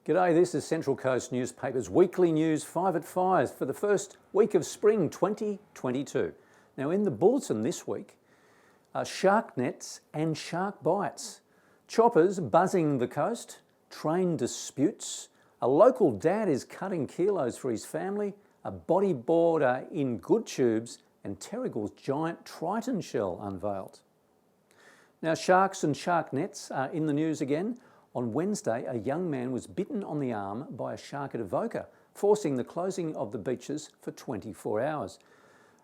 G'day, this is Central Coast Newspaper's weekly news 5 at 5 for the first week of spring 2022. Now in the bulletin this week, shark nets and shark bites, choppers buzzing the coast, train disputes, a local dad is cutting kilos for his family, a bodyboarder in good tubes, and Terrigal's giant triton shell unveiled. Now sharks and shark nets are in the news again. On Wednesday, a young man was bitten on the arm by a shark at Avoca, forcing the closing of the beaches for 24 hours.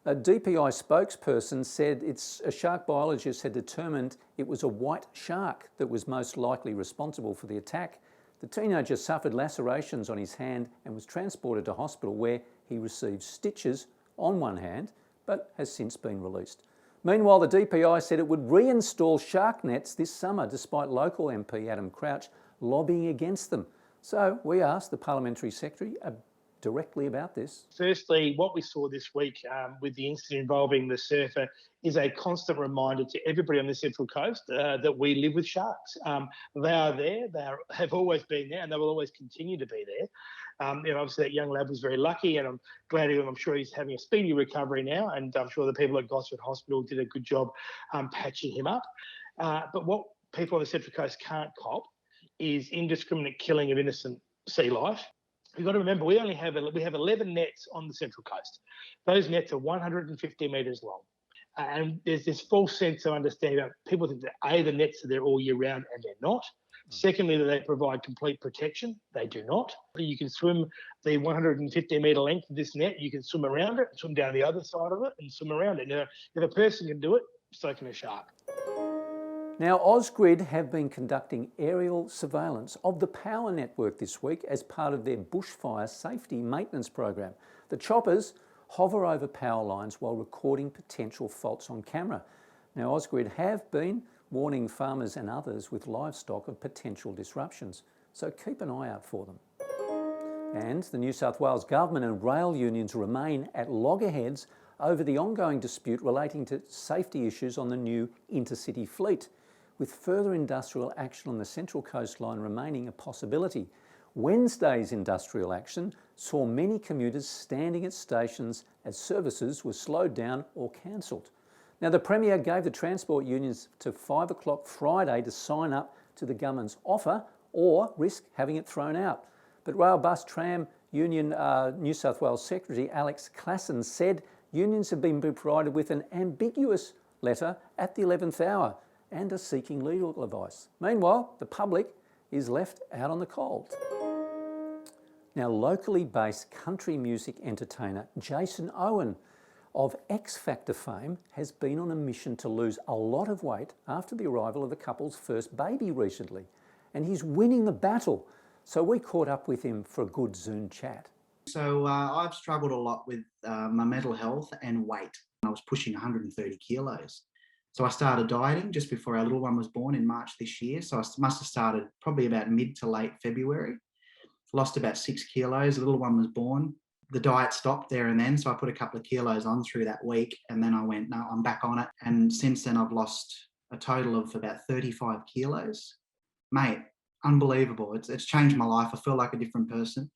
A DPI spokesperson said a shark biologist had determined it was a white shark that was most likely responsible for the attack. The teenager suffered lacerations on his hand and was transported to hospital where he received stitches on one hand, but has since been released. Meanwhile, the DPI said it would reinstall shark nets this summer despite local MP Adam Crouch lobbying against them. So we asked the Parliamentary Secretary directly about this. Firstly, what we saw this week with the incident involving the surfer is a constant reminder to everybody on the Central Coast that we live with sharks. They are there, have always been there, and they will always continue to be there. Obviously that young lad was very lucky, and I'm sure he's having a speedy recovery now, and I'm sure the people at Gosford Hospital did a good job patching him up. But what people on the Central Coast can't cop is indiscriminate killing of innocent sea life. You've got to remember, we have 11 nets on the Central Coast. Those nets are 150 metres long. And there's this false sense of understanding that people think that the nets are there all year round, and they're not. Secondly, that they provide complete protection. They do not. You can swim the 150 metre length of this net. You can swim around it, swim down the other side of it, and swim around it. Now, if a person can do it, so can a shark. Now, Ausgrid have been conducting aerial surveillance of the power network this week as part of their bushfire safety maintenance program. The choppers hover over power lines while recording potential faults on camera. Now, Ausgrid have been warning farmers and others with livestock of potential disruptions, so keep an eye out for them. And the New South Wales Government and rail unions remain at loggerheads over the ongoing dispute relating to safety issues on the new intercity fleet, with further industrial action on the Central Coast Line remaining a possibility. Wednesday's industrial action saw many commuters standing at stations as services were slowed down or cancelled. Now, the Premier gave the transport unions to 5 o'clock Friday to sign up to the government's offer or risk having it thrown out. But Rail Bus Tram Union New South Wales Secretary Alex Klassen said unions have been provided with an ambiguous letter at the 11th hour and are seeking legal advice. Meanwhile, the public is left out on the cold. Now, locally based country music entertainer Jason Owen of X Factor fame has been on a mission to lose a lot of weight after the arrival of the couple's first baby recently, and he's winning the battle. So we caught up with him for a good Zoom chat. So I've struggled a lot with my mental health and weight. I was pushing 130 kilos. So I started dieting just before our little one was born in March this year. So I must have started probably about mid to late February. Lost about 6 kilos. The little one was born. The diet stopped there and then. So I put a couple of kilos on through that week. And then I went, no, I'm back on it. And since then I've lost a total of about 35 kilos. Mate, unbelievable. It's changed my life. I feel like a different person.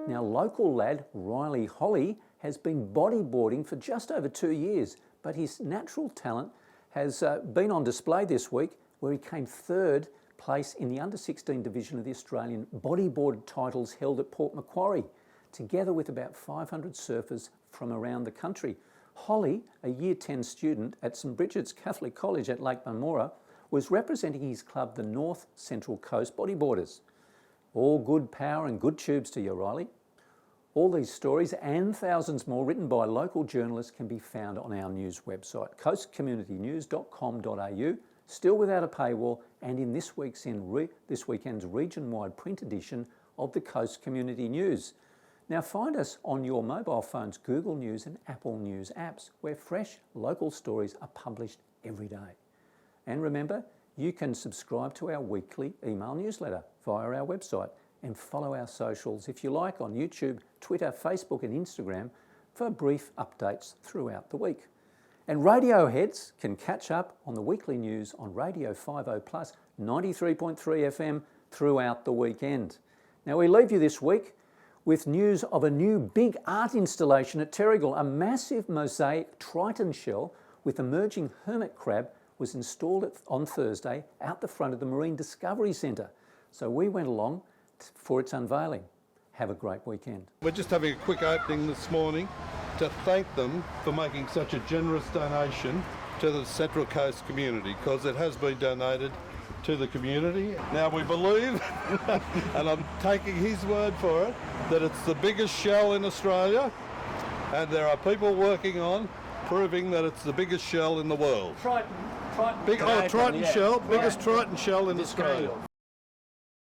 Now, local lad Riley Holly has been bodyboarding for just over 2 years, but his natural talent has been on display this week, where he came third place in the under-16 division of the Australian bodyboard titles held at Port Macquarie, together with about 500 surfers from around the country. Holly, a Year 10 student at St Bridget's Catholic College at Lake Marmora, was representing his club, the North Central Coast Bodyboarders. All good power and good tubes to you, Riley. All these stories and thousands more written by local journalists can be found on our news website, coastcommunitynews.com.au, still without a paywall, and in this weekend's region-wide print edition of the Coast Community News. Now find us on your mobile phone's Google News and Apple News apps, where fresh local stories are published every day. And remember, you can subscribe to our weekly email newsletter via our website and follow our socials if you like on YouTube, Twitter, Facebook and Instagram for brief updates throughout the week. And radio heads can catch up on the weekly news on Radio 50 Plus 93.3 FM throughout the weekend. Now we leave you this week with news of a new big art installation at Terrigal. A massive mosaic triton shell with emerging hermit crab was installed on Thursday out the front of the Marine Discovery Centre. So we went along for its unveiling. Have a great weekend. We're just having a quick opening this morning to thank them for making such a generous donation to the Central Coast community, because it has been donated to the community. Now we believe, and I'm taking his word for it, that it's the biggest shell in Australia, and there are people working on proving that it's the biggest shell in the world. Triton Triton shell, biggest triton shell in Australia.